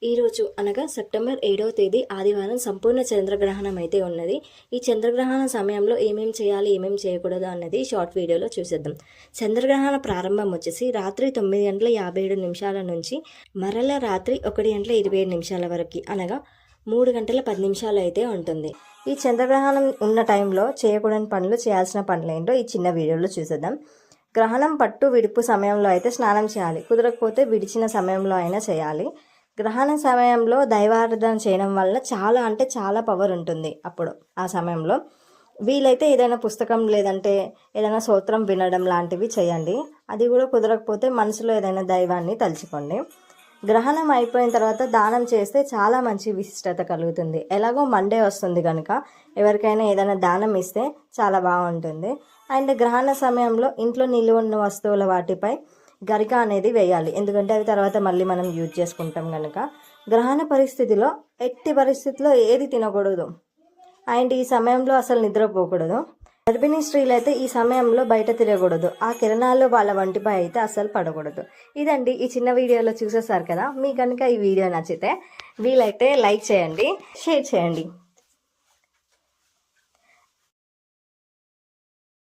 ఈరోజు అనగా సెప్టెంబర్ 7వ తేదీ ఆదివారం సంపూర్ణ చంద్రగ్రహణం అయితే ఉన్నది. ఈ చంద్రగ్రహణ సమయంలో ఏమేం చేయాలి, ఏమేం చేయకూడదు అన్నది షార్ట్ వీడియోలో చూసేద్దాం. చంద్రగ్రహణ ప్రారంభం వచ్చేసి రాత్రి 9:57 నుంచి మరల రాత్రి 1:27 వరకు, అనగా 3 గంటల 10 నిమిషాలు అయితే ఉంటుంది. ఈ చంద్రగ్రహణం ఉన్న టైంలో చేయకూడని పనులు, చేయాల్సిన పనులు ఏంటో ఈ చిన్న వీడియోలో చూసేద్దాం. గ్రహణం పట్టు విడుపు సమయంలో అయితే స్నానం చేయాలి, కుదరకపోతే విడిచిన సమయంలో అయినా చేయాలి. గ్రహణ సమయంలో దైవారాధన చేయడం వల్ల చాలా పవర్ ఉంటుంది. అప్పుడు ఆ సమయంలో వీలైతే ఏదైనా పుస్తకం లేదంటే ఏదైనా స్తోత్రం వినడం లాంటివి చేయండి. అది కూడా కుదరకపోతే మనసులో ఏదైనా దైవాన్ని తలుచుకోండి. గ్రహణం అయిపోయిన తర్వాత దానం చేస్తే చాలా మంచి విశిష్టత కలుగుతుంది. ఎలాగో మండే వస్తుంది కనుక ఎవరికైనా ఏదైనా దానం ఇస్తే చాలా బాగుంటుంది. అండ్ గ్రహణ సమయంలో ఇంట్లో నిలువ ఉన్న వస్తువుల వాటిపై గరిక అనేది వేయాలి, ఎందుకంటే అవి తర్వాత మళ్ళీ మనం యూజ్ చేసుకుంటాం కనుక. గ్రహణ పరిస్థితిలో ఎట్టి పరిస్థితిలో ఏది తినకూడదు అండ్ ఈ సమయంలో అసలు నిద్రపోకూడదు. గర్భిణీ స్త్రీలు అయితే ఈ సమయంలో బయట తిరగకూడదు, ఆ కిరణాలు వాళ్ళ వంటిపై అయితే అస్సలు పడకూడదు. ఇదండి ఈ చిన్న వీడియోలో చూసేసారు కదా. మీకు కనుక ఈ వీడియో నచ్చితే వీలైతే లైక్ చేయండి, షేర్ చేయండి.